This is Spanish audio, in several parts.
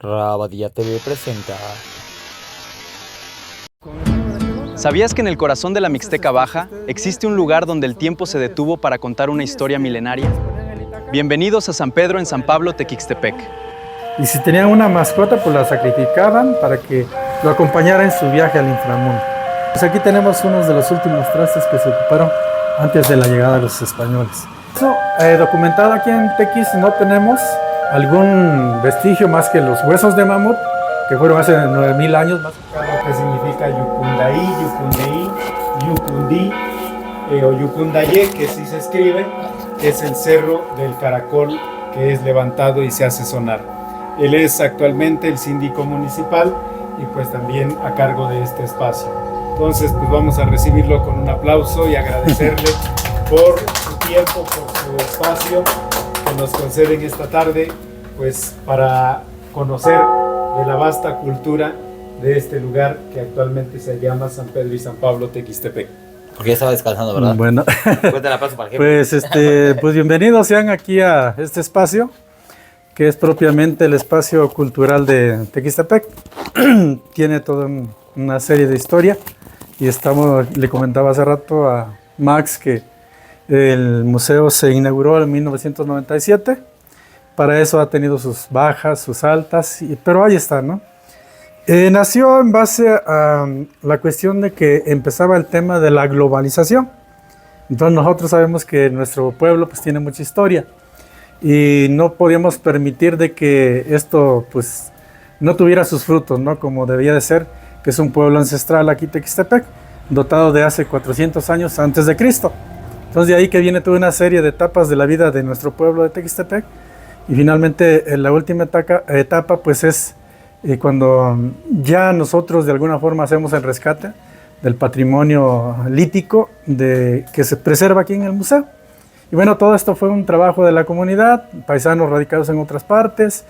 Rabadilla TV presenta. ¿Sabías que en el corazón de la Mixteca Baja existe un lugar donde el tiempo se detuvo para contar una historia milenaria? Bienvenidos a San Pedro en San Pablo, Tequixtepec. Y si tenían una mascota, pues la sacrificaban para que lo acompañara en su viaje al inframundo. Pues aquí tenemos uno de los últimos trastes que se ocuparon antes de la llegada de los españoles. Documentado aquí en Tequis no tenemos algún vestigio más que los huesos de mamut, que fueron hace 9000 años, más que significa Yucundaí, Yucundeí, Yucundí o Yucundaye, que sí se escribe, es el cerro del caracol que es levantado y se hace sonar. Él es actualmente el síndico municipal y pues también a cargo de este espacio. Entonces pues vamos a recibirlo con un aplauso y agradecerle por su tiempo, por su espacio que nos conceden esta tarde, pues para conocer de la vasta cultura de este lugar que actualmente se llama San Pedro y San Pablo, Tequixtepec. Porque ya estaba descansando, ¿verdad? Bueno, Cuéntale la paso para el jefe. pues bienvenidos sean aquí a este espacio, que es propiamente el espacio cultural de Tequixtepec. Tiene toda una serie de historia y le comentaba hace rato a Max que el museo se inauguró en 1997. Para eso ha tenido sus bajas, sus altas, pero ahí está, ¿no? Nació en base a la cuestión de que empezaba el tema de la globalización. Entonces nosotros sabemos que nuestro pueblo pues tiene mucha historia y no podíamos permitir de que esto pues no tuviera sus frutos, ¿no? Como debía de ser, que es un pueblo ancestral aquí Tequixtepec, dotado de hace 400 años antes de Cristo. Entonces de ahí que viene toda una serie de etapas de la vida de nuestro pueblo de Tequixtepec. Y finalmente la última etapa pues es cuando ya nosotros de alguna forma hacemos el rescate del patrimonio lítico que se preserva aquí en el museo. Y bueno, todo esto fue un trabajo de la comunidad, paisanos radicados en otras partes,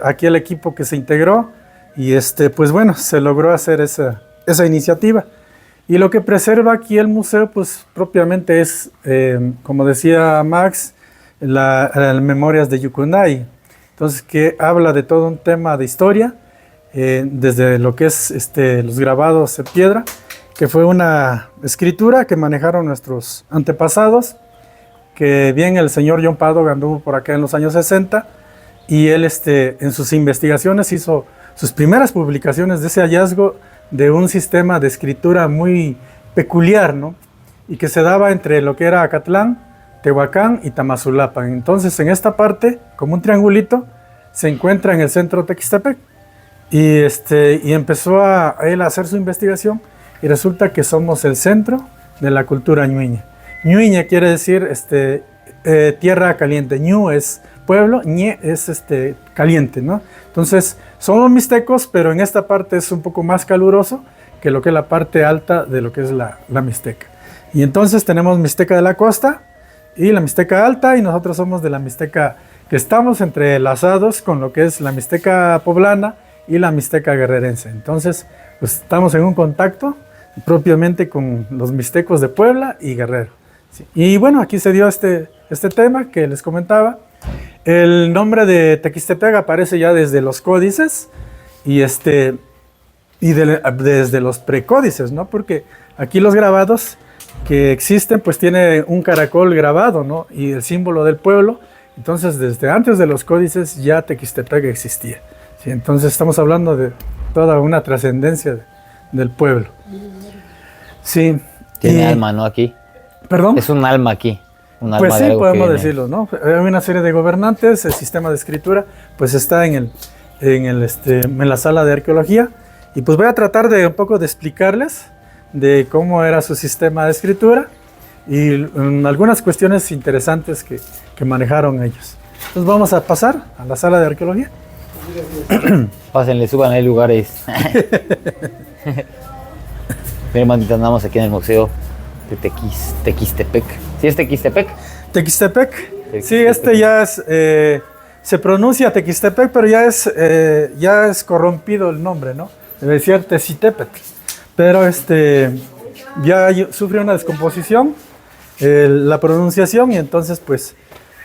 aquí el equipo que se integró y pues bueno, se logró hacer esa iniciativa. Y lo que preserva aquí el museo pues propiamente es, como decía Max, las memorias de Yucundaí, entonces que habla de todo un tema de historia, desde lo que es los grabados en piedra, que fue una escritura que manejaron nuestros antepasados, que bien el señor John Paddock anduvo por acá en los años 60, y él en sus investigaciones hizo sus primeras publicaciones de ese hallazgo de un sistema de escritura muy peculiar, ¿no? Y que se daba entre lo que era Acatlán, Tehuacán y Tamazulapan. Entonces en esta parte, como un triangulito, se encuentra en el centro de Tequixtepec y empezó a él a hacer su investigación y resulta que somos el centro de la cultura ñuñe. Ñuñe quiere decir tierra caliente, ñu es pueblo, ñe es caliente, ¿no? Entonces somos mixtecos, pero en esta parte es un poco más caluroso que lo que es la parte alta de lo que es la mixteca. Y entonces tenemos mixteca de la costa y la mixteca alta, y nosotros somos de la mixteca que estamos entrelazados con lo que es la mixteca poblana y la mixteca guerrerense. Entonces, pues estamos en un contacto propiamente con los mixtecos de Puebla y Guerrero. Sí. Y bueno, aquí se dio este tema que les comentaba. El nombre de Tequixtepec aparece ya desde los códices y desde los precódices, ¿no? Porque aquí los grabados que existen pues tiene un caracol grabado, ¿no? Y el símbolo del pueblo. Entonces desde antes de los códices ya Tequixtepec existía, ¿sí? Entonces estamos hablando de toda una trascendencia del pueblo. Sí. Tiene alma, ¿no? Aquí. ¿Perdón? Es un alma aquí. Un alma pues sí, de algo podemos que decirlo, ¿no? Hay una serie de gobernantes, el sistema de escritura pues está en la sala de arqueología, y pues voy a tratar de un poco de explicarles de cómo era su sistema de escritura y algunas cuestiones interesantes que manejaron ellos. Entonces vamos a pasar a la sala de arqueología. Pásenle, suban, hay lugares. Miren, manita, andamos aquí en el museo de Tequixtepec. ¿Sí es Tequixtepec? Tequixtepec. Sí, ya es, se pronuncia Tequixtepec, pero ya es corrompido el nombre, ¿no? Debe ser Tecitepetl. Pero ya sufre una descomposición la pronunciación, y entonces pues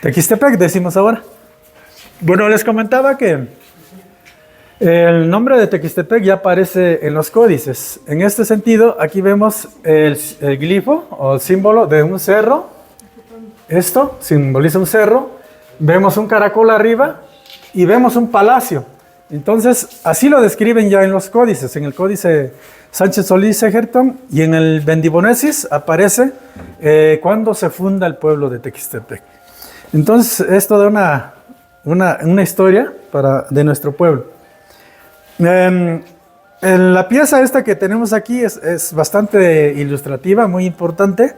Tequixtepec decimos ahora. Bueno, les comentaba que El nombre de Tequistepec ya aparece en los códices. En este sentido, aquí vemos el glifo o el símbolo de un cerro. Esto simboliza un cerro. Vemos un caracol arriba y vemos un palacio. Entonces, así lo describen ya en los códices. En el códice Sánchez Solís Egerton y en el Bendibonesis aparece cuando se funda el pueblo de Tequistepec. Entonces, es toda una historia de nuestro pueblo. La pieza esta que tenemos aquí es bastante ilustrativa, muy importante.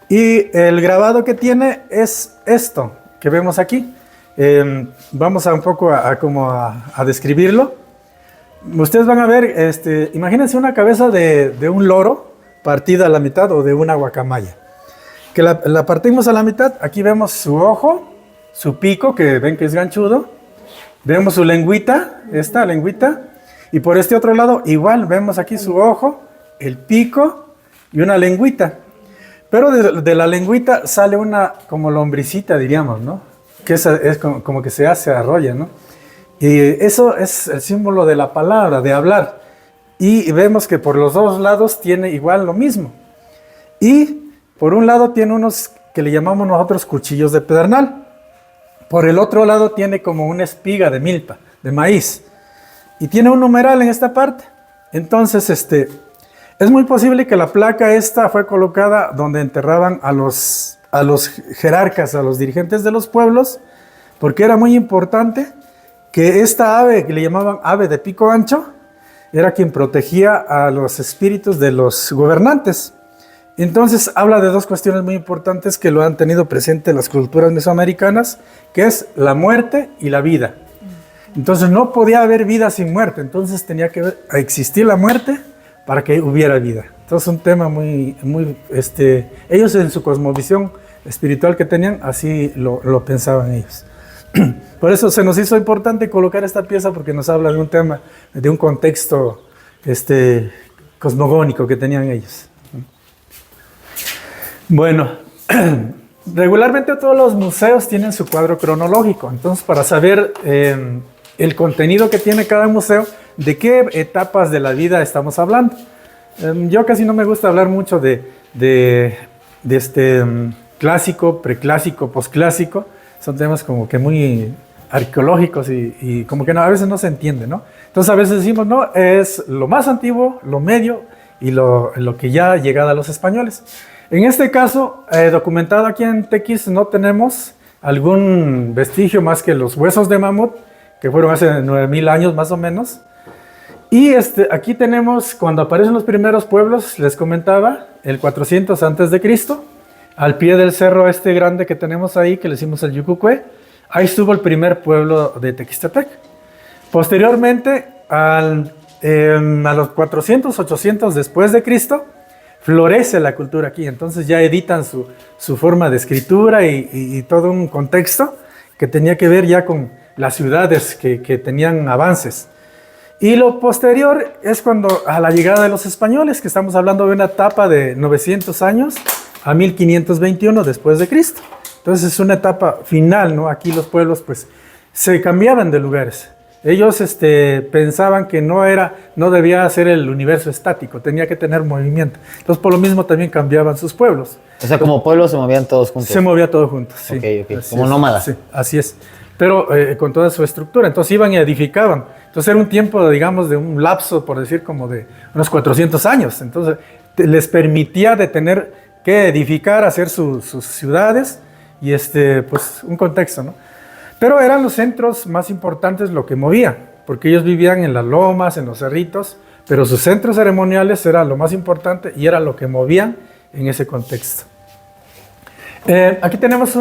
Y el grabado que tiene es esto que vemos aquí. Vamos a un poco a describirlo. Ustedes van a ver, imagínense una cabeza de un loro partida a la mitad o de una guacamaya. Que la partimos a la mitad, aquí vemos su ojo, su pico, que ven que es ganchudo. Vemos su lengüita, esta lengüita. Y por este otro lado, igual, vemos aquí su ojo, el pico y una lengüita. Pero de la lengüita sale una como lombricita, diríamos, ¿no? Que es como que se arrolla, ¿no? Y eso es el símbolo de la palabra, de hablar. Y vemos que por los dos lados tiene igual lo mismo. Y por un lado tiene unos que le llamamos nosotros cuchillos de pedernal. Por el otro lado tiene como una espiga de milpa, de maíz. Y tiene un numeral en esta parte. Entonces, es muy posible que la placa esta fue colocada donde enterraban a los jerarcas, a los dirigentes de los pueblos, porque era muy importante que esta ave, que le llamaban ave de pico ancho, era quien protegía a los espíritus de los gobernantes. Entonces habla de dos cuestiones muy importantes que lo han tenido presente las culturas mesoamericanas, que es la muerte y la vida. Entonces no podía haber vida sin muerte, entonces tenía que existir la muerte para que hubiera vida. Entonces un tema muy, ellos en su cosmovisión espiritual que tenían, así lo pensaban ellos. Por eso se nos hizo importante colocar esta pieza, porque nos habla de un tema, de un contexto cosmogónico que tenían ellos. Bueno, regularmente todos los museos tienen su cuadro cronológico, entonces para saber el contenido que tiene cada museo, de qué etapas de la vida estamos hablando. Yo casi no me gusta hablar mucho de clásico, preclásico, posclásico. Son temas como que muy arqueológicos y como que a veces no se entiende, ¿no? Entonces a veces decimos, no, es lo más antiguo, lo medio y lo que ya ha llegado a los españoles. En este caso, documentado aquí en Tequis, no tenemos algún vestigio más que los huesos de mamut, que fueron hace 9000 años más o menos. Y aquí tenemos, cuando aparecen los primeros pueblos, les comentaba, el 400 antes de Cristo, al pie del cerro grande que tenemos ahí, que le decimos el Yucucue, ahí estuvo el primer pueblo de Tequistepec. Posteriormente, a los 400, 800 después de Cristo, florece la cultura aquí. Entonces ya editan su forma de escritura y todo un contexto que tenía que ver ya con las ciudades que tenían avances. Y lo posterior es cuando a la llegada de los españoles, que estamos hablando de una etapa de 900 años a 1521 después de Cristo. Entonces es una etapa final, ¿no? Aquí los pueblos pues se cambiaban de lugares. Ellos pensaban que no debía ser el universo estático, tenía que tener movimiento. Entonces por lo mismo también cambiaban sus pueblos. O sea, como pueblos se movían todos juntos. Se movía todo juntos, sí. Ok. Como nómadas. Sí, así es. Pero con toda su estructura. Entonces iban y edificaban. Entonces era un tiempo, digamos, de un lapso, por decir, como de unos 400 años. Entonces les permitía de tener que edificar, hacer sus ciudades y pues un contexto, ¿no? Pero eran los centros más importantes lo que movía, porque ellos vivían en las lomas, en los cerritos, pero sus centros ceremoniales era lo más importante y era lo que movían en ese contexto. Aquí tenemos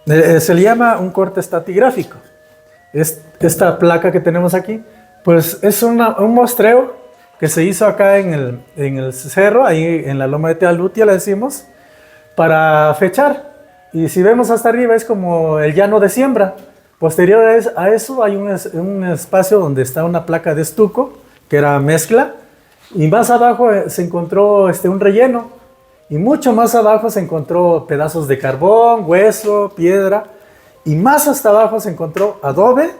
se le llama un corte estratigráfico. Esta placa que tenemos aquí, pues es un muestreo que se hizo acá en el cerro, ahí en la loma de Tealutia, le decimos, para fechar. Y si vemos hasta arriba es como el llano de siembra. Posterior a eso hay un espacio donde está una placa de estuco, que era mezcla, y más abajo se encontró un relleno, y mucho más abajo se encontró pedazos de carbón, hueso, piedra, y más hasta abajo se encontró adobe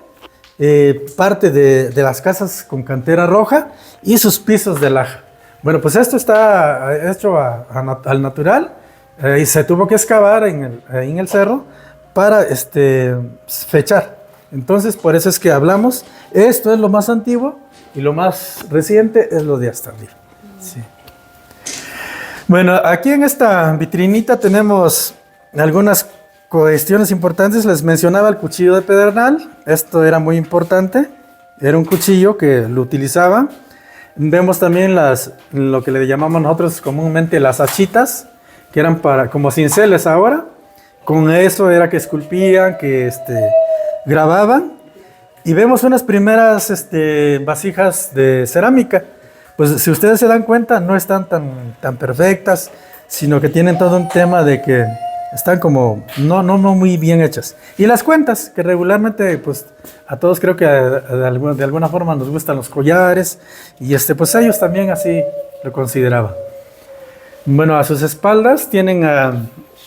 parte de las casas con cantera roja y sus pisos de laja. Bueno, pues esto está hecho al natural y se tuvo que excavar en el cerro para fechar. Entonces, por eso es que hablamos, esto es lo más antiguo y lo más reciente es lo de Astandil. Sí. Bueno, aquí en esta vitrinita tenemos algunas cuestiones importantes. Les mencionaba el cuchillo de pedernal. Esto era muy importante. Era un cuchillo que lo utilizaban. Vemos también lo que le llamamos nosotros comúnmente las hachitas, que eran como cinceles ahora. Con eso era que esculpían, que grababan. Y vemos unas primeras vasijas de cerámica. Pues si ustedes se dan cuenta, no están tan perfectas, sino que tienen todo un tema de que están como no muy bien hechas. Y las cuentas, que regularmente pues a todos creo que de alguna forma nos gustan los collares, y pues ellos también así lo consideraban. Bueno, a sus espaldas tienen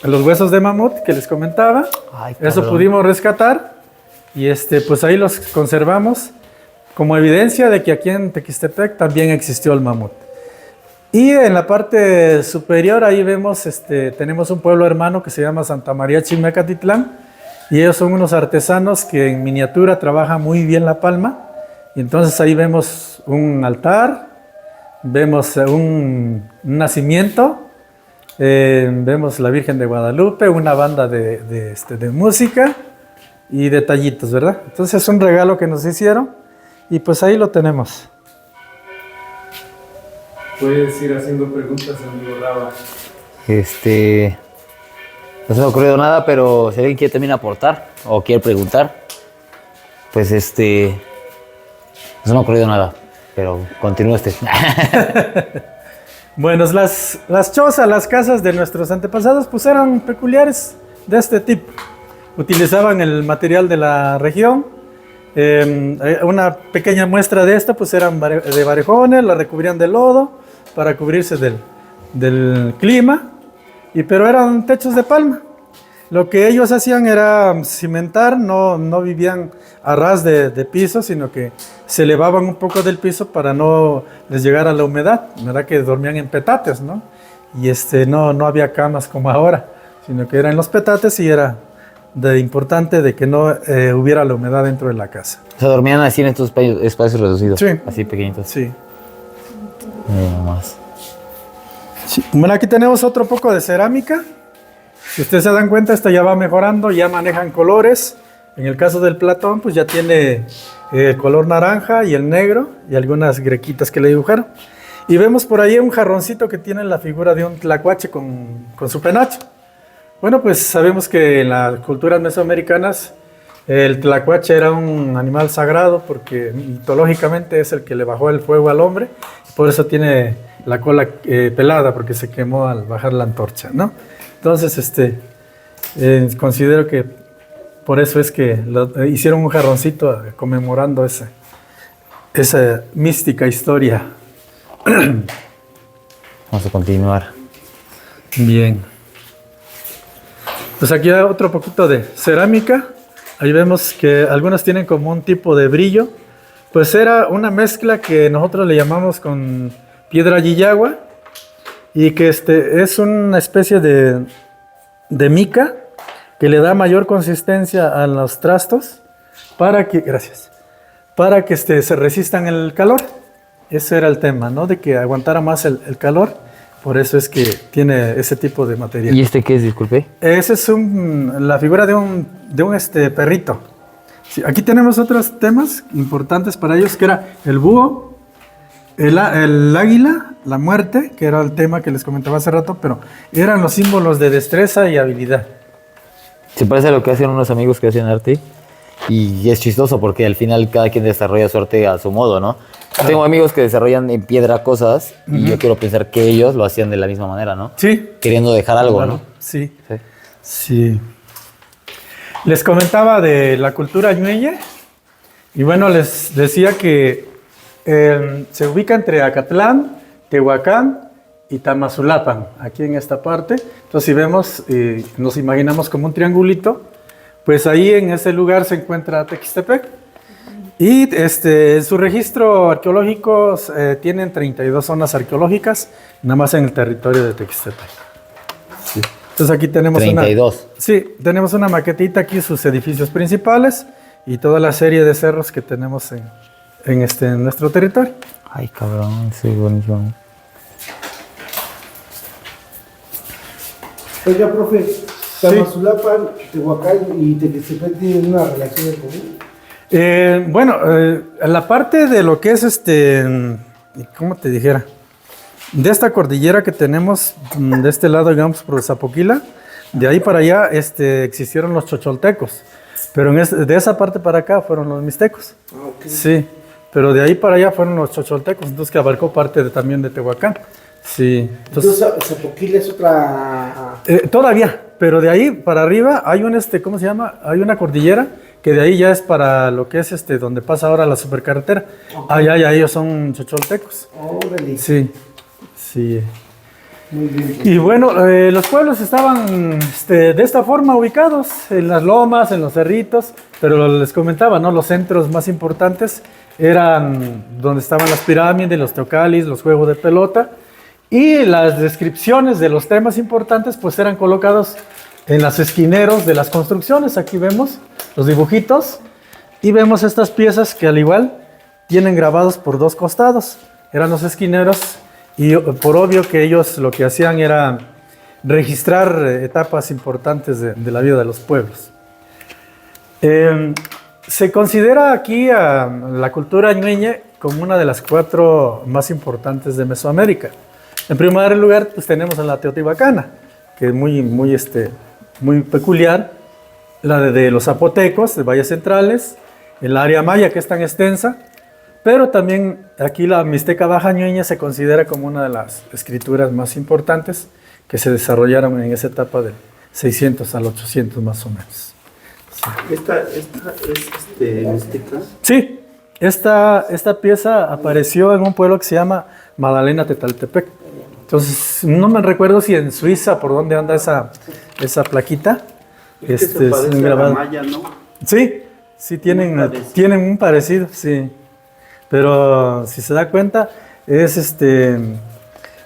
los huesos de mamut que les comentaba. Ay, eso pudimos rescatar y pues ahí los conservamos como evidencia de que aquí en Tequistepec también existió el mamut. Y en la parte superior ahí vemos, tenemos un pueblo hermano que se llama Santa María Chimecatitlán, y ellos son unos artesanos que en miniatura trabajan muy bien la palma. Y entonces ahí vemos un altar, vemos un nacimiento, vemos la Virgen de Guadalupe, una banda de música y detallitos, ¿verdad? Entonces es un regalo que nos hicieron y pues ahí lo tenemos. Puedes ir haciendo preguntas, amigo Raba. No se me ha ocurrido nada, pero si alguien quiere también aportar o quiere preguntar, pues no se me ha ocurrido nada, pero continúa Bueno, las chozas, las casas de nuestros antepasados, pues eran peculiares de este tipo. Utilizaban el material de la región. Una pequeña muestra de esto, pues eran de varejones, la recubrían de lodo para cubrirse del clima, pero eran techos de palma. Lo que ellos hacían era cimentar, no vivían a ras de piso, sino que se elevaban un poco del piso para no les llegara la humedad, ¿verdad? Que dormían en petates, ¿no? Y no había camas como ahora, sino que eran los petates y era importante de que no hubiera la humedad dentro de la casa. O sea, dormían así en estos espacios reducidos. Sí. Así pequeñitos. Sí. Nomás. Sí. Bueno, aquí tenemos otro poco de cerámica. Si ustedes se dan cuenta, esto ya va mejorando, ya manejan colores. En el caso del platón, pues ya tiene el color naranja y el negro y algunas grequitas que le dibujaron. Y vemos por ahí un jarroncito que tiene la figura de un tlacuache con su penacho. Bueno, pues sabemos que en las culturas mesoamericanas el tlacuache era un animal sagrado porque mitológicamente es el que le bajó el fuego al hombre. Por eso tiene la cola pelada, porque se quemó al bajar la antorcha, ¿no? Entonces, considero que por eso es que hicieron un jarroncito conmemorando esa mística historia. Vamos a continuar. Bien. Pues aquí hay otro poquito de cerámica. Ahí vemos que algunas tienen como un tipo de brillo. Pues era una mezcla que nosotros le llamamos con piedra yiyagua, y que es una especie de mica que le da mayor consistencia a los trastos para que se resistan el calor. Ese era el tema, ¿no? De que aguantara más el calor. Por eso es que tiene ese tipo de material. ¿Y qué es, disculpe? Ese es la figura de un perrito. Sí, aquí tenemos otros temas importantes para ellos, que era el búho, el águila, la muerte, que era el tema que les comentaba hace rato, pero eran los símbolos de destreza y habilidad. Se parece a lo que hacen unos amigos que hacen arte, y es chistoso porque al final cada quien desarrolla su arte a su modo, ¿no? Claro. Tengo amigos que desarrollan en piedra cosas, y yo quiero pensar que ellos lo hacían de la misma manera, ¿no? Sí. Queriendo dejar algo, Claro. ¿no? Sí. Les comentaba de la cultura ñueye, y bueno, les decía que se ubica entre Acatlán, Tehuacán y Tamazulapan, aquí en esta parte. Entonces, si vemos, nos imaginamos como un triangulito, pues ahí en ese lugar se encuentra Tequistepec. Y en su registro arqueológico tienen 32 zonas arqueológicas, nada más en el territorio de Tequistepec. Sí. Entonces aquí tenemos 32. Sí, tenemos una maquetita aquí, sus edificios principales y toda la serie de cerros que tenemos en nuestro territorio. Ay, cabrón, sí, buenísimo. Oiga, profe, Tamazulapan, Tehuacán y Tequistepec tienen una relación en común. La parte de lo que es ¿cómo te dijera? De esta cordillera que tenemos de este lado, digamos, por Zapoquila, de ahí para allá existieron los chocholtecos, pero de esa parte para acá fueron los mixtecos. Ah, ok. Sí, pero de ahí para allá fueron los chocholtecos, entonces que abarcó parte también de Tehuacán. Sí. Entonces Zapoquila es otra... Todavía, pero de ahí para arriba hay ¿cómo se llama? Hay una cordillera que de ahí ya es para lo que es donde pasa ahora la supercarretera. Okay. Allá ellos son chocholtecos. Órale. Sí, sí. Muy bien. Y bueno, los pueblos estaban de esta forma ubicados, en las lomas, en los cerritos, pero les comentaba, ¿no? Los centros más importantes eran donde estaban las pirámides, los teocalis, los juegos de pelota, y las descripciones de los temas importantes pues eran colocados en los esquineros de las construcciones. Aquí vemos los dibujitos y vemos estas piezas que al igual tienen grabados por dos costados. Eran los esquineros y por obvio que ellos lo que hacían era registrar etapas importantes de la vida de los pueblos. Se considera aquí a la cultura ñueñe como una de las 4 más importantes de Mesoamérica. En primer lugar, pues tenemos a la teotihuacana, que es muy peculiar, la de los zapotecos, de valles centrales, el área maya, que es tan extensa, pero también aquí la mixteca baja ñueña se considera como una de las escrituras más importantes que se desarrollaron en esa etapa del 600 al 800 más o menos. Sí. ¿Esta es mixteca? Sí, esta pieza apareció en un pueblo que se llama Magdalena Tetaltepec. Entonces, no me recuerdo si en Suiza, por dónde anda esa plaquita. Se parece a la maya, ¿no? Sí, sí tienen un parecido, sí. Pero si se da cuenta, es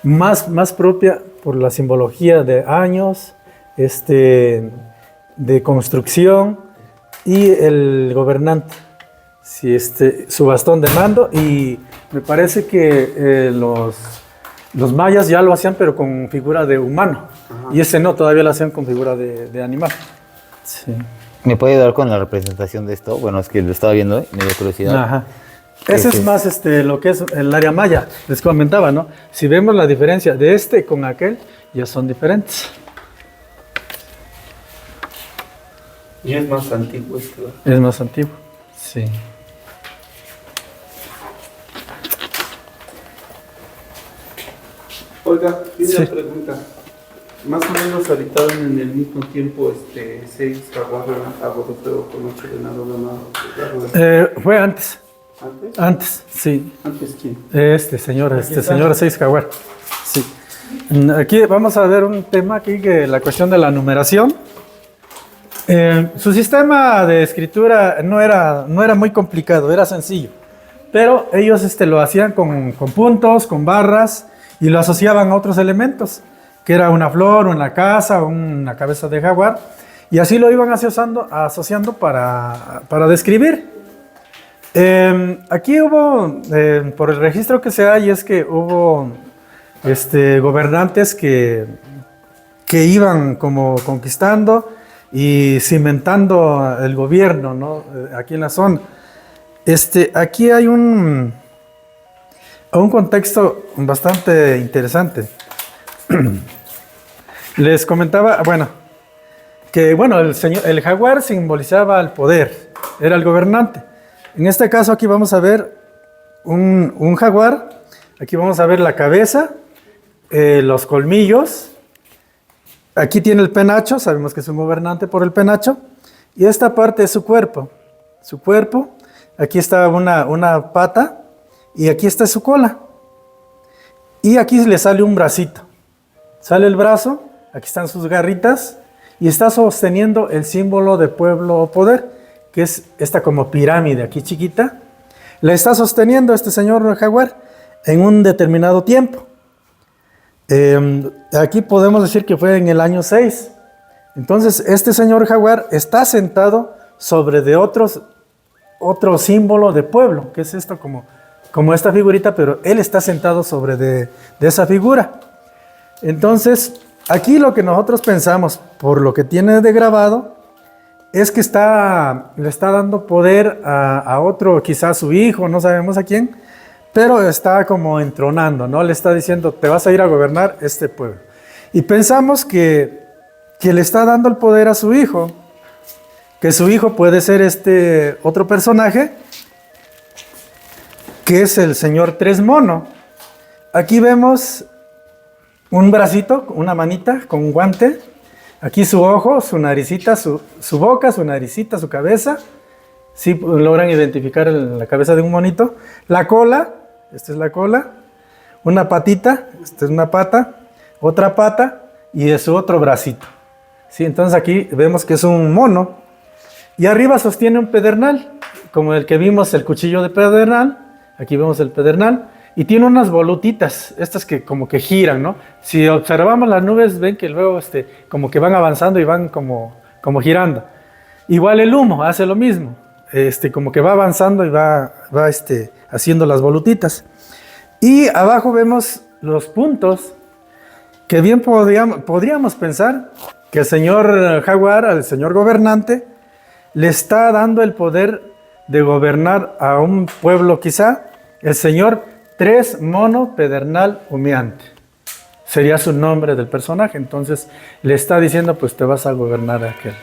más propia por la simbología de años, de construcción y el gobernante. Sí, su bastón de mando, y me parece que los mayas ya lo hacían pero con figura de humano. Ajá. Y ese no, todavía lo hacían con figura de animal. Sí. ¿Me puede ayudar con la representación de esto? Bueno, es que lo estaba viendo, me dio curiosidad. Ajá. Ese es más lo que es el área maya. Les comentaba, ¿no? Si vemos la diferencia de con aquel, ya son diferentes. Y es más antiguo esto. Es más antiguo, sí. Oiga, tiene Sí. una pregunta. Más o menos habitaban en el mismo tiempo 6 jaguares, Agodofeo, Conoche, Venado, Ganado. Fue antes. ¿Antes? Antes, sí. ¿Antes quién? Señor Seis Jaguar. Sí. Aquí vamos a ver un tema aquí, que la cuestión de la numeración. Su sistema de escritura no era muy complicado, era sencillo. Pero ellos lo hacían con puntos, con barras, y lo asociaban a otros elementos, que era una flor, una casa, una cabeza de jaguar, y así lo iban asociando para describir. Aquí hubo, por el registro que se hay, es que hubo gobernantes que iban como conquistando y cimentando el gobierno, ¿no? Aquí en la zona. Aquí hay un contexto bastante interesante. Les comentaba, el jaguar simbolizaba el poder, era el gobernante. En este caso aquí vamos a ver un jaguar, aquí vamos a ver la cabeza, los colmillos, aquí tiene el penacho, sabemos que es un gobernante por el penacho, y esta parte es su cuerpo, aquí está una pata, y aquí está su cola, y aquí le sale un bracito, sale el brazo, aquí están sus garritas, y está sosteniendo el símbolo de pueblo o poder, que es esta como pirámide aquí chiquita, le está sosteniendo este señor jaguar en un determinado tiempo. Aquí podemos decir que fue en el año 6. Entonces, este señor jaguar está sentado sobre de otro símbolo de pueblo, que es esto como esta figurita, pero él está sentado sobre de esa figura. Entonces, aquí lo que nosotros pensamos, por lo que tiene de grabado, es que le está dando poder a otro, quizás su hijo, no sabemos a quién, pero está como entronando, ¿no? Le está diciendo, te vas a ir a gobernar este pueblo. Y pensamos que le está dando el poder a su hijo, que su hijo puede ser este otro personaje, que es el señor Tres Mono. Aquí vemos un bracito, una manita con un guante, aquí su ojo, su naricita, su boca, su naricita, su cabeza. Sí logran identificar la cabeza de un monito. La cola, esta es la cola. Una patita, esta es una pata. Otra pata y de su otro bracito. Sí, entonces aquí vemos que es un mono. Y arriba sostiene un pedernal, como el que vimos, el cuchillo de pedernal. Aquí vemos el pedernal. Y tiene unas volutitas, estas que como que giran, ¿no? Si observamos las nubes, ven que luego como que van avanzando y van como girando. Igual el humo hace lo mismo. Como que va avanzando y va haciendo las volutitas. Y abajo vemos los puntos que bien podríamos pensar que el señor jaguar, al señor gobernante, le está dando el poder de gobernar a un pueblo quizá, el señor Tres Mono Pedernal Humeante. Sería su nombre del personaje, entonces le está diciendo, pues te vas a gobernar aquel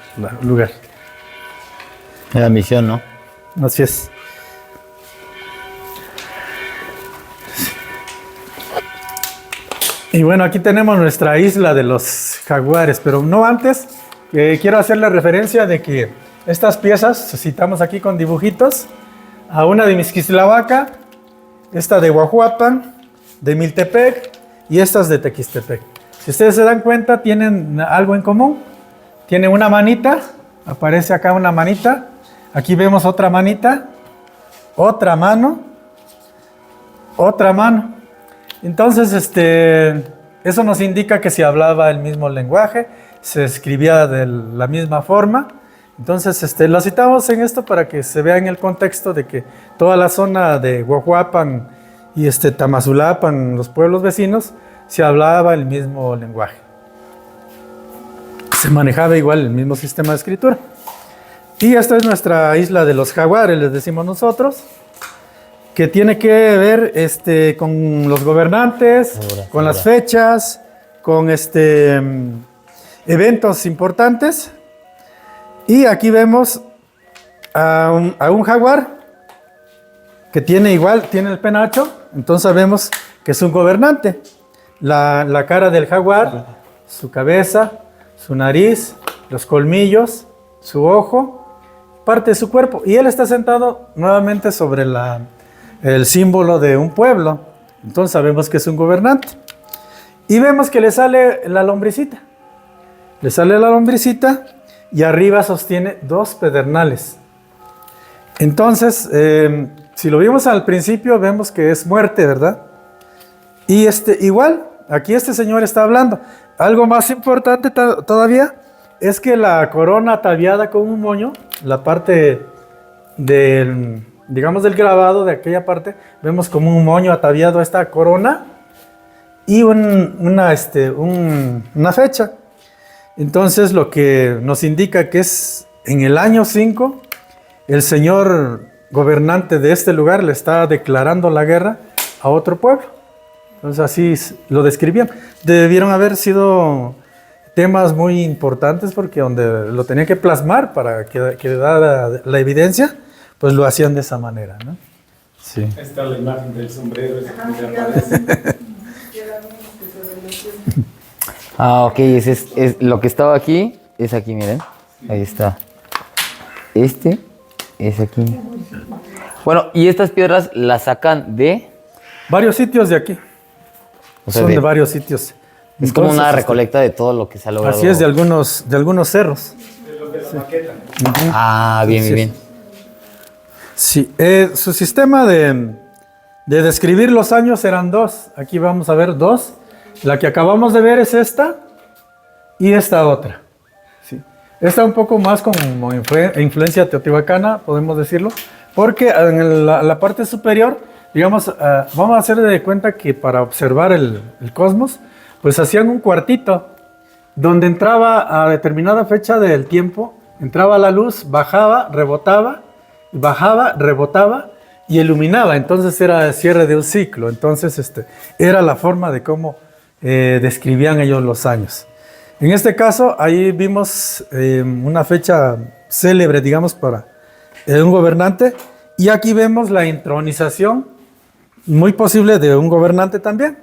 lugar. La misión, ¿no? Así es. Y bueno, aquí tenemos nuestra isla de los jaguares, pero no antes, quiero hacerle referencia de que estas piezas, citamos aquí con dibujitos, a una de Mixquislavaca, esta de Guajuapan, de Miltepec y estas de Tequistepec. Si ustedes se dan cuenta, tienen algo en común. Tienen una manita, aparece acá una manita, aquí vemos otra manita, otra mano, otra mano. Entonces, eso nos indica que se hablaba el mismo lenguaje, se escribía de la misma forma. Entonces, lo citamos en esto para que se vea en el contexto de que toda la zona de Guajuapan y Tamazulapan, los pueblos vecinos, se hablaba el mismo lenguaje. Se manejaba igual el mismo sistema de escritura. Y esta es nuestra isla de los jaguares, les decimos nosotros, que tiene que ver con los gobernantes, con las fechas, con eventos importantes. Y aquí vemos a un jaguar que tiene el penacho, entonces sabemos que es un gobernante. La cara del jaguar, su cabeza, su nariz, los colmillos, su ojo, parte de su cuerpo. Y él está sentado nuevamente sobre el símbolo de un pueblo. Entonces sabemos que es un gobernante. Y vemos que le sale la lombricita. Le sale la lombricita y arriba sostiene dos pedernales. Entonces, si lo vimos al principio, vemos que es muerte, ¿verdad? Y igual, aquí este señor está hablando. Algo más importante todavía es que la corona ataviada con un moño, la parte del grabado de aquella parte, vemos como un moño ataviado a esta corona y una fecha. Entonces, lo que nos indica que es en el año 5, el señor gobernante de este lugar le está declarando la guerra a otro pueblo. Entonces, así lo describían. Debieron haber sido temas muy importantes porque donde lo tenían que plasmar para que dara la evidencia, pues lo hacían de esa manera, ¿no? Sí. Ahí está la imagen del sombrero. Ese que aparece. Ok, es lo que estaba aquí, es aquí, miren. Ahí está. Es aquí. Bueno, y estas piedras las sacan de... varios sitios de aquí. O sea, son de varios sitios. Es como una recolecta de todo lo que se ha logrado. Así es, de algunos cerros. De los de la maqueta. Ah, bien, bien, bien. Sí, su sistema de describir los años eran dos. Aquí vamos a ver dos. La que acabamos de ver es esta y esta otra. Sí. Esta un poco más como influencia teotihuacana, podemos decirlo, porque en la parte superior, digamos, vamos a hacer de cuenta que para observar el cosmos, pues hacían un cuartito donde entraba a determinada fecha del tiempo, entraba la luz, bajaba, rebotaba y iluminaba. Entonces era el cierre de un ciclo. Entonces era la forma de cómo describían ellos los años. En este caso, ahí vimos una fecha célebre, digamos, para un gobernante, y aquí vemos la entronización, muy posible, de un gobernante también.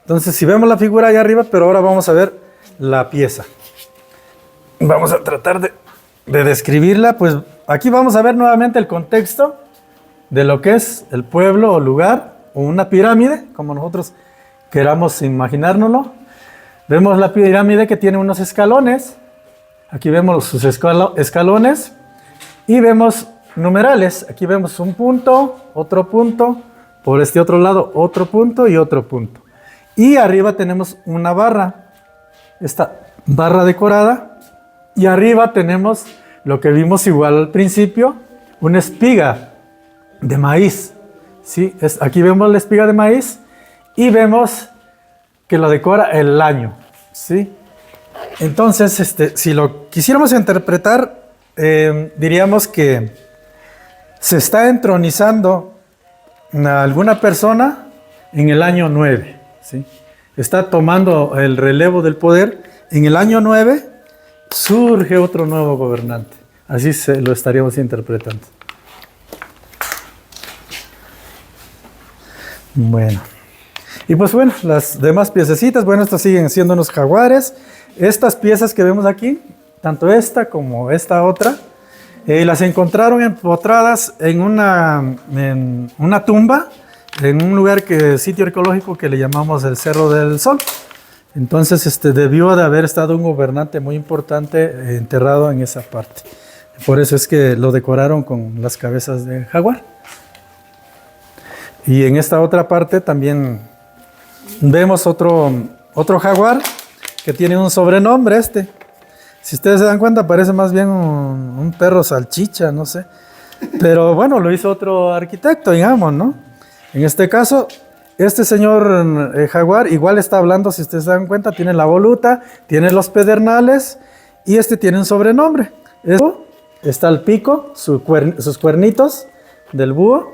Entonces, si vemos la figura ahí arriba, pero ahora vamos a ver la pieza. Vamos a tratar de describirla, pues aquí vamos a ver nuevamente el contexto de lo que es el pueblo o lugar, o una pirámide, como nosotros queramos imaginárnoslo. Vemos la pirámide que tiene unos escalones. Aquí vemos sus escalones y vemos numerales. Aquí vemos un punto, otro punto, por este otro lado otro punto y otro punto. Y arriba tenemos una barra, esta barra decorada, y arriba tenemos lo que vimos igual al principio, una espiga de maíz. ¿Sí? Aquí vemos la espiga de maíz y vemos que lo decora el año, ¿sí? Entonces, si lo quisiéramos interpretar, diríamos que se está entronizando a alguna persona en el año 9, ¿sí? Está tomando el relevo del poder. En el año 9 surge otro nuevo gobernante. Así lo estaríamos interpretando. Bueno. Y pues bueno, las demás piececitas, bueno, estas siguen siendo unos jaguares. Estas piezas que vemos aquí, tanto esta como esta otra, las encontraron empotradas en una tumba, en un lugar sitio arqueológico que le llamamos el Cerro del Sol. Entonces, debió de haber estado un gobernante muy importante enterrado en esa parte. Por eso es que lo decoraron con las cabezas de jaguar. Y en esta otra parte también vemos otro jaguar que tiene un sobrenombre Si ustedes se dan cuenta, parece más bien un perro salchicha, no sé. Pero bueno, lo hizo otro arquitecto, digamos, ¿no? En este caso, este señor jaguar igual está hablando, si ustedes se dan cuenta, tiene la voluta, tiene los pedernales y tiene un sobrenombre. Está el pico, sus cuernitos del búho,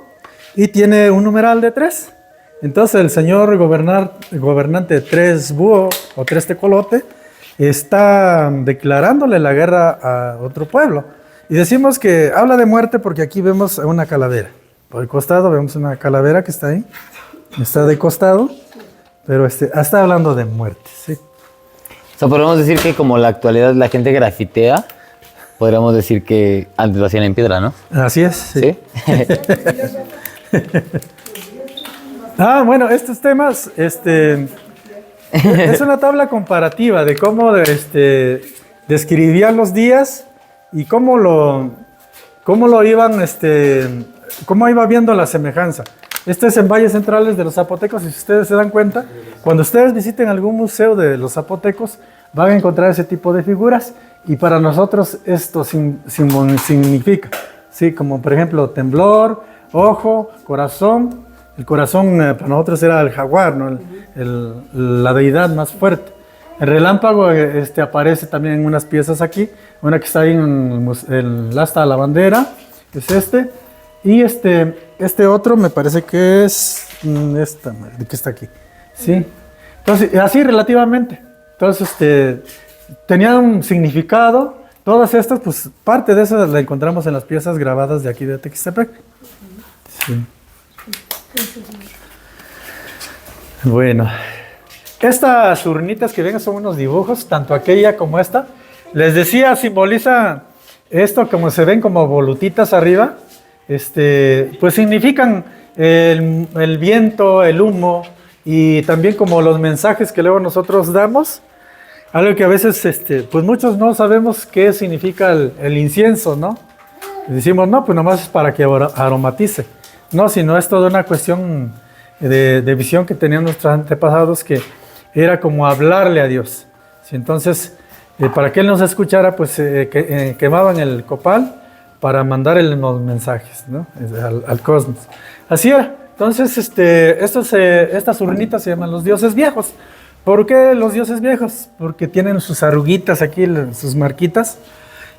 y tiene un numeral de 3. Entonces el señor gobernante 3 búho o 3 tecolote está declarándole la guerra a otro pueblo. Y decimos que habla de muerte porque aquí vemos una calavera. Por el costado vemos una calavera que está ahí. Está de costado, pero está hablando de muerte, ¿sí? O sea, podríamos decir que como la actualidad la gente grafitea, podríamos decir que antes lo hacían en piedra, ¿no? Así es, sí. ¿Sí? Bueno, estos temas, es una tabla comparativa de cómo describían los días y cómo lo iban, cómo iba viendo la semejanza. Este es en Valles Centrales de los Zapotecos, y si ustedes se dan cuenta, cuando ustedes visiten algún museo de los zapotecos, van a encontrar ese tipo de figuras, y para nosotros esto significa, ¿sí? Como por ejemplo temblor, ojo, corazón. El corazón para nosotros era el jaguar, ¿no? La deidad más fuerte. El relámpago aparece también en unas piezas aquí, una que está ahí en el asta de la bandera, es y este otro me parece que es que está aquí, ¿sí? Entonces, así relativamente. Entonces, tenían un significado. Todas estas, pues, parte de eso la encontramos en las piezas grabadas de aquí de Tequistepec. Sí. Bueno, estas urnitas que ven son unos dibujos, tanto aquella como esta. Les decía, simboliza esto, como se ven como volutitas arriba. Pues significan el viento, el humo, y también como los mensajes que luego nosotros damos. Algo que a veces, pues muchos no sabemos qué significa el incienso, ¿no? Decimos, no, pues nomás es para que aromatice. No, sino es toda una cuestión de visión que tenían nuestros antepasados, que era como hablarle a Dios. ¿Sí? Entonces, para que Él nos escuchara, pues quemaban el copal para mandar los mensajes, ¿no? al cosmos. Así era. Entonces, estas urnitas se llaman los dioses viejos. ¿Por qué los dioses viejos? Porque tienen sus arruguitas aquí, sus marquitas.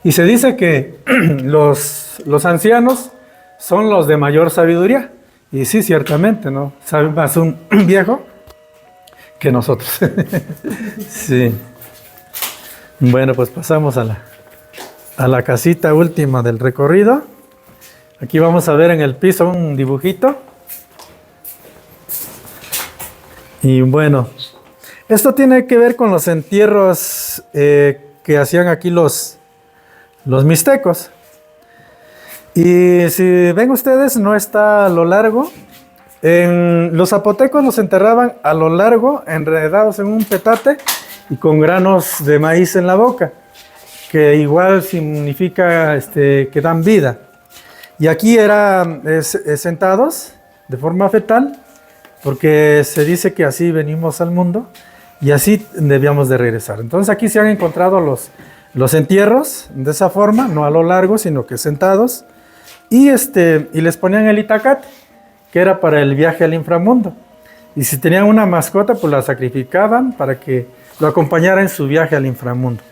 Y se dice que los ancianos son los de mayor sabiduría. Y sí, ciertamente, ¿no? Sabe más un viejo que nosotros. Sí. Bueno, pues pasamos a la casita última del recorrido. Aquí vamos a ver en el piso un dibujito. Y bueno, esto tiene que ver con los entierros que hacían aquí los mixtecos. Y si ven ustedes, no está a lo largo. Los zapotecos los enterraban a lo largo, enredados en un petate y con granos de maíz en la boca, que igual significa que dan vida. Y aquí eran sentados de forma fetal, porque se dice que así venimos al mundo y así debíamos de regresar. Entonces aquí se han encontrado los entierros de esa forma, no a lo largo, sino que sentados, y les ponían el itacate, que era para el viaje al inframundo. Y si tenían una mascota, pues la sacrificaban para que lo acompañara en su viaje al inframundo.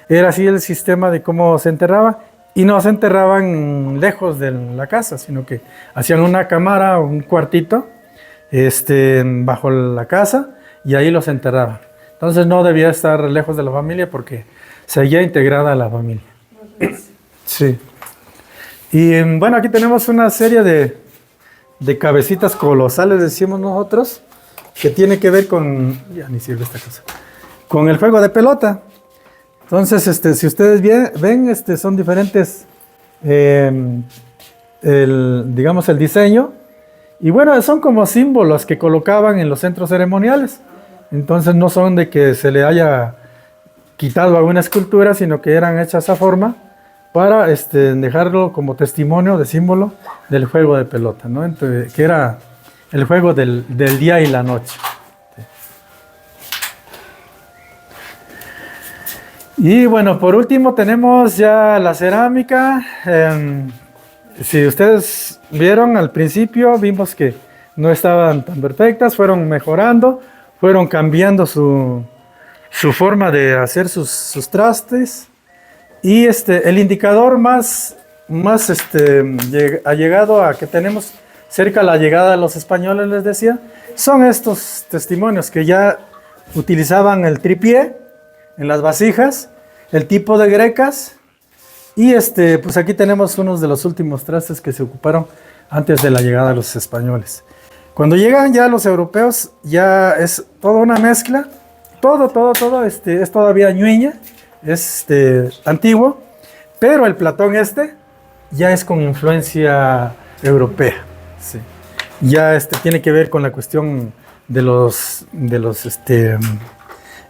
Era así el sistema de cómo se enterraba, y no se enterraban lejos de la casa, sino que hacían una cámara o un cuartito bajo la casa, y ahí los enterraban. Entonces no debía estar lejos de la familia porque seguía integrada a la familia. Sí. Y bueno, aquí tenemos una serie de cabecitas colosales, decimos nosotros, que tiene que ver con, ya ni sirve esta cosa, con el juego de pelota. Entonces, si ustedes ven, son diferentes, digamos, el diseño. Y bueno, son como símbolos que colocaban en los centros ceremoniales. Entonces no son de que se le haya quitado alguna escultura, sino que eran hechas de esa forma para dejarlo como testimonio, de símbolo del juego de pelota, ¿no? Entonces, que era el juego del día y la noche. Y bueno, por último tenemos ya la cerámica. Si ustedes vieron al principio, vimos que no estaban tan perfectas, fueron mejorando, fueron cambiando su forma de hacer sus trastes. Y el indicador más allegado a que tenemos cerca de la llegada de los españoles, les decía, son estos testimonios que ya utilizaban el tripié en las vasijas, el tipo de grecas, y pues aquí tenemos unos de los últimos trastes que se ocuparon antes de la llegada de los españoles. Cuando llegan ya los europeos, ya es toda una mezcla, todo es todavía ñueña, es antiguo, pero el Platón ya es con influencia europea. Sí. Ya tiene que ver con la cuestión de los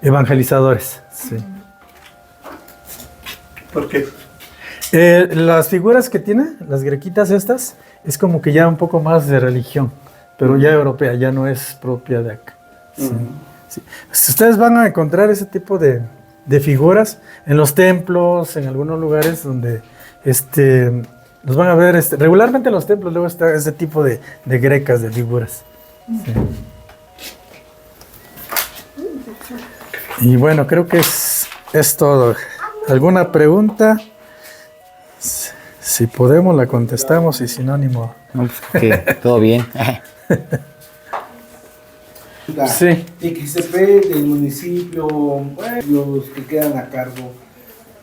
evangelizadores. Sí. ¿Por qué? Las figuras que tiene, las grequitas estas, es como que ya un poco más de religión, pero ya europea, ya no es propia de acá. Sí. Sí. Ustedes van a encontrar ese tipo de figuras en los templos, en algunos lugares donde los van a ver, regularmente en los templos luego está ese tipo de grecas, de figuras. Sí. Y bueno, creo que es todo. ¿Alguna pregunta? Si podemos la contestamos y si no, ni modo. No, pues que todo bien. Sí. XCP del municipio, los que quedan a cargo,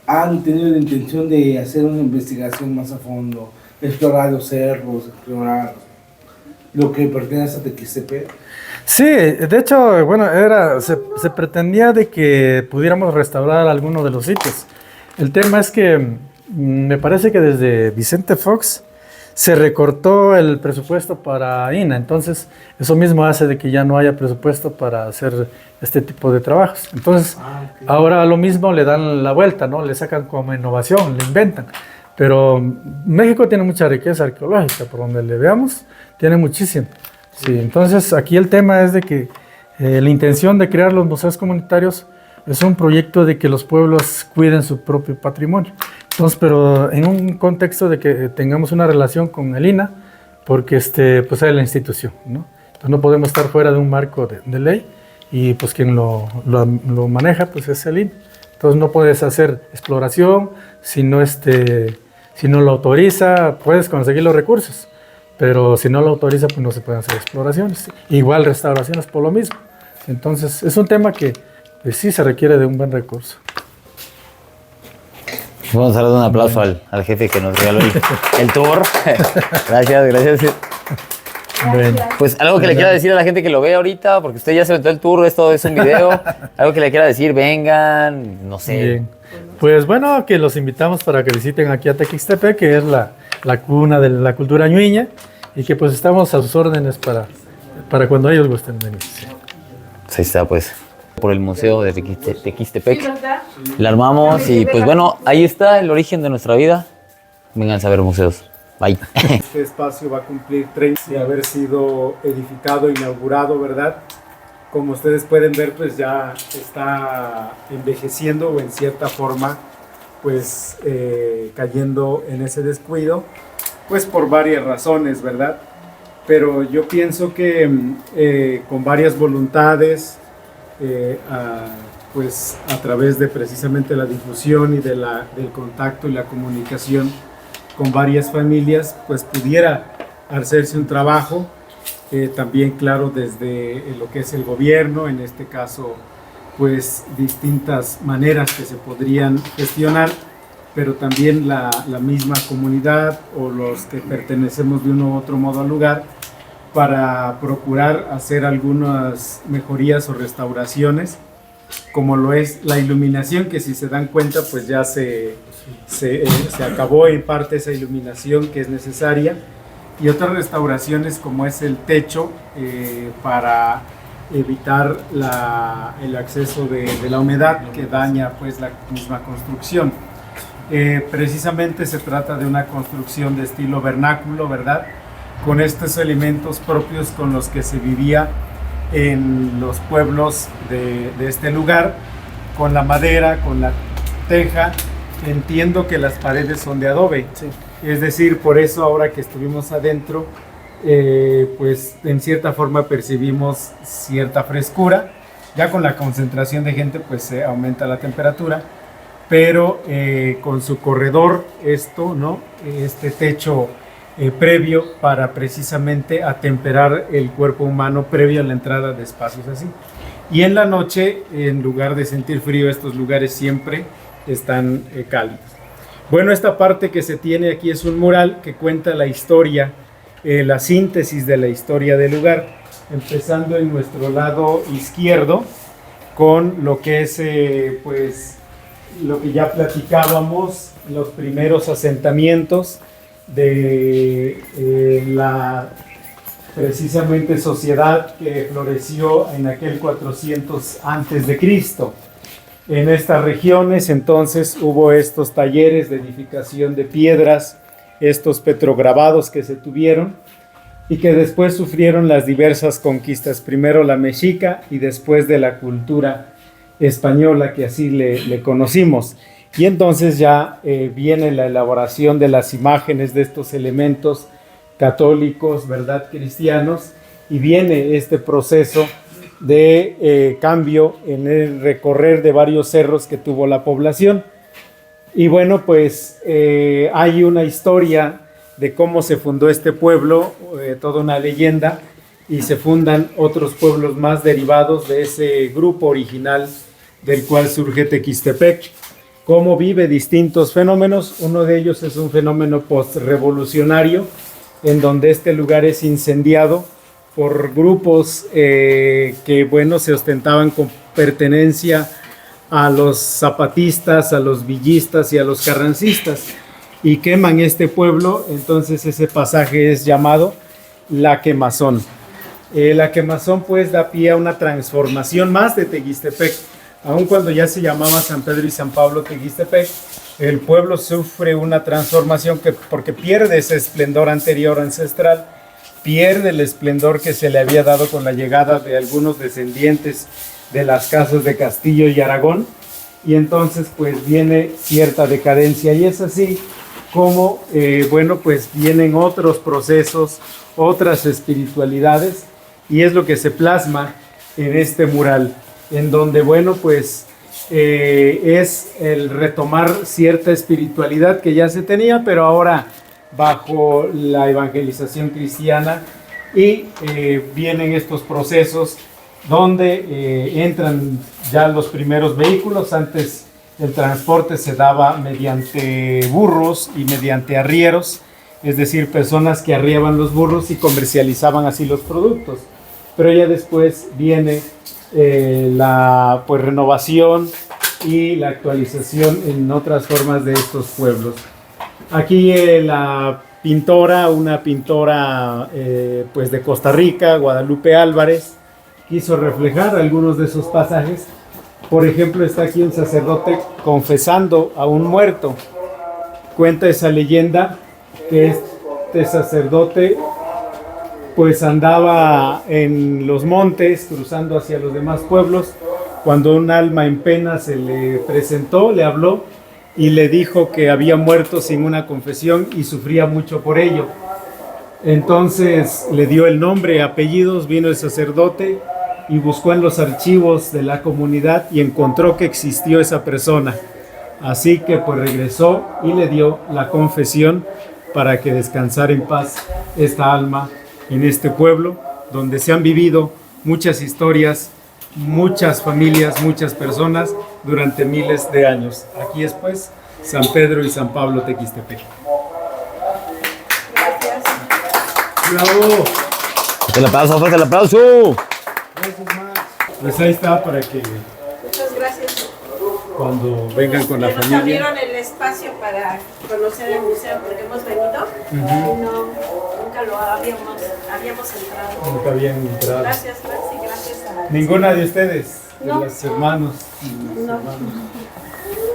han tenido la intención de hacer una investigación más a fondo, explorar los cerros, explorar lo que pertenece a TXCP. Sí, de hecho, bueno, se pretendía de que pudiéramos restaurar algunos de los sitios. El tema es que me parece que desde Vicente Fox se recortó el presupuesto para INA, entonces eso mismo hace de que ya no haya presupuesto para hacer este tipo de trabajos. Entonces, ahora a lo mismo le dan la vuelta, ¿no? Le sacan como innovación, le inventan. Pero México tiene mucha riqueza arqueológica, por donde le veamos, tiene muchísimo. Sí, entonces aquí el tema es de que la intención de crear los museos comunitarios es un proyecto de que los pueblos cuiden su propio patrimonio. Entonces, pero en un contexto de que tengamos una relación con el INAH, porque pues es la institución, ¿no? Entonces no podemos estar fuera de un marco de ley y pues quien lo maneja pues es el INAH. Entonces no puedes hacer exploración si no, si no lo autoriza, puedes conseguir los recursos, pero si no lo autoriza pues no se pueden hacer exploraciones. Igual restauraciones por lo mismo. Entonces es un tema que pues, sí se requiere de un buen recurso. Vamos a darle un aplauso al jefe que nos regaló el tour. Gracias. Bueno. Pues algo que le quiera decir a la gente que lo ve ahorita, porque usted ya se aventó el tour, esto es un video. Algo que le quiera decir, vengan, no sé. Bien. Pues bueno, que los invitamos para que visiten aquí a Tequixtepec, que es la cuna de la cultura ñuña, y que pues estamos a sus órdenes para cuando ellos gusten venir. Pues ahí está, pues, por el Museo de Tequixtepec. La armamos y pues bueno, ahí está el origen de nuestra vida. Vengan a ver museos. Bye. Este espacio va a cumplir 30 de haber sido edificado, inaugurado, ¿verdad? Como ustedes pueden ver, pues ya está envejeciendo o en cierta forma, pues cayendo en ese descuido, pues por varias razones, ¿verdad? Pero yo pienso que con varias voluntades, pues a través de precisamente la difusión y del contacto y la comunicación con varias familias, pues pudiera hacerse un trabajo, también claro desde lo que es el gobierno, en este caso pues distintas maneras que se podrían gestionar, pero también la misma comunidad o los que pertenecemos de uno u otro modo al lugar, para procurar hacer algunas mejorías o restauraciones, como lo es la iluminación, que si se dan cuenta pues ya se acabó en parte esa iluminación que es necesaria, y otras restauraciones como es el techo, para evitar el acceso de la humedad que daña pues la misma construcción. Precisamente se trata de una construcción de estilo vernáculo, ¿verdad? Con estos elementos propios con los que se vivía en los pueblos de este lugar, con la madera, con la teja. Entiendo que las paredes son de adobe, sí. Es decir, por eso ahora que estuvimos adentro, pues en cierta forma percibimos cierta frescura. Ya con la concentración de gente pues se aumenta la temperatura, pero con su corredor ¿no? Este techo previo para precisamente atemperar el cuerpo humano previo a la entrada de espacios así. Y en la noche, en lugar de sentir frío, estos lugares siempre están cálidos. Bueno, esta parte que se tiene aquí es un mural que cuenta la historia, la síntesis de la historia del lugar, empezando en nuestro lado izquierdo con lo que es pues lo que ya platicábamos, los primeros asentamientos de la precisamente sociedad que floreció en aquel 400 antes de Cristo. En estas regiones entonces hubo estos talleres de edificación de piedras, estos petrograbados que se tuvieron y que después sufrieron las diversas conquistas, primero la mexica y después de la cultura española, que así le conocimos. Y entonces ya viene la elaboración de las imágenes de estos elementos católicos, ¿verdad?, cristianos, y viene este proceso de cambio en el recorrer de varios cerros que tuvo la población. Y bueno, pues hay una historia de cómo se fundó este pueblo, toda una leyenda, y se fundan otros pueblos más derivados de ese grupo original del cual surge Tequixtepec. Cómo vive distintos fenómenos. Uno de ellos es un fenómeno postrevolucionario, en donde este lugar es incendiado por grupos que, bueno, se ostentaban con pertenencia a los zapatistas, a los villistas y a los carrancistas, y queman este pueblo. Entonces ese pasaje es llamado La Quemazón. La Quemazón pues da pie a una transformación más de Tequixtepec. Aun cuando ya se llamaba San Pedro y San Pablo Tequixtepec, el pueblo sufre una transformación porque pierde ese esplendor anterior ancestral, pierde el esplendor que se le había dado con la llegada de algunos descendientes de las casas de Castillo y Aragón, y entonces pues viene cierta decadencia, y es así como, bueno, pues vienen otros procesos, otras espiritualidades, y es lo que se plasma en este mural, en donde, bueno, pues es el retomar cierta espiritualidad que ya se tenía, pero ahora bajo la evangelización cristiana, y vienen estos procesos donde entran ya los primeros vehículos. Antes el transporte se daba mediante burros y mediante arrieros, es decir, personas que arriaban los burros y comercializaban así los productos. Pero ya después viene la pues, renovación y la actualización en otras formas de estos pueblos. Aquí la pintora, una pintora pues de Costa Rica, Guadalupe Álvarez, quiso reflejar algunos de esos pasajes. Por ejemplo, está aquí un sacerdote confesando a un muerto. Cuenta esa leyenda que este sacerdote pues andaba en los montes cruzando hacia los demás pueblos, cuando un alma en pena se le presentó, le habló y le dijo que había muerto sin una confesión y sufría mucho por ello. Entonces le dio el nombre, apellidos, vino el sacerdote y buscó en los archivos de la comunidad y encontró que existió esa persona. Así que pues regresó y le dio la confesión para que descansara en paz esta alma en este pueblo, donde se han vivido muchas historias, muchas familias, muchas personas durante miles de años. Aquí es pues San Pedro y San Pablo Tequistepec. ¡Bravo! ¡Fuerte el aplauso, fuerte el aplauso! Pues ahí está para que Muchas gracias. cuando vengan con la Que nos familia. abrieron el espacio para conocer el museo, porque hemos venido y nunca lo habíamos entrado. Nunca habían entrado. Gracias, Maxi, gracias a... Ninguna de ustedes, de No. los hermanos. No.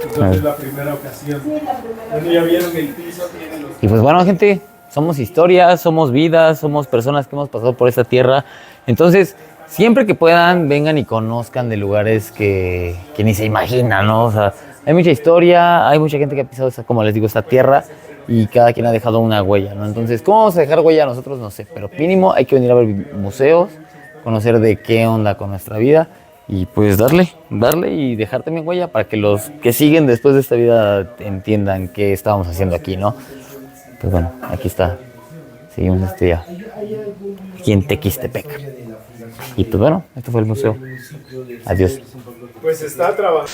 Entonces la primera ocasión. Bueno, ya vieron el piso, tiene los... Y pues bueno, gente, somos historias, somos vidas, somos personas que hemos pasado por esta tierra. Entonces, siempre que puedan, vengan y conozcan de lugares que ni se imaginan, ¿no? O sea, hay mucha historia, hay mucha gente que ha pisado, como les digo, esta tierra, y cada quien ha dejado una huella, ¿no? Entonces, ¿cómo vamos a dejar huella nosotros? No sé, pero mínimo hay que venir a ver museos, conocer de qué onda con nuestra vida, y pues darle y dejar también huella para que los que siguen después de esta vida entiendan qué estábamos haciendo aquí, ¿no? Pues bueno, aquí está. Seguimos este día aquí en Tequistepec. Y pues bueno, esto fue el museo. Adiós. Pues está trabajando.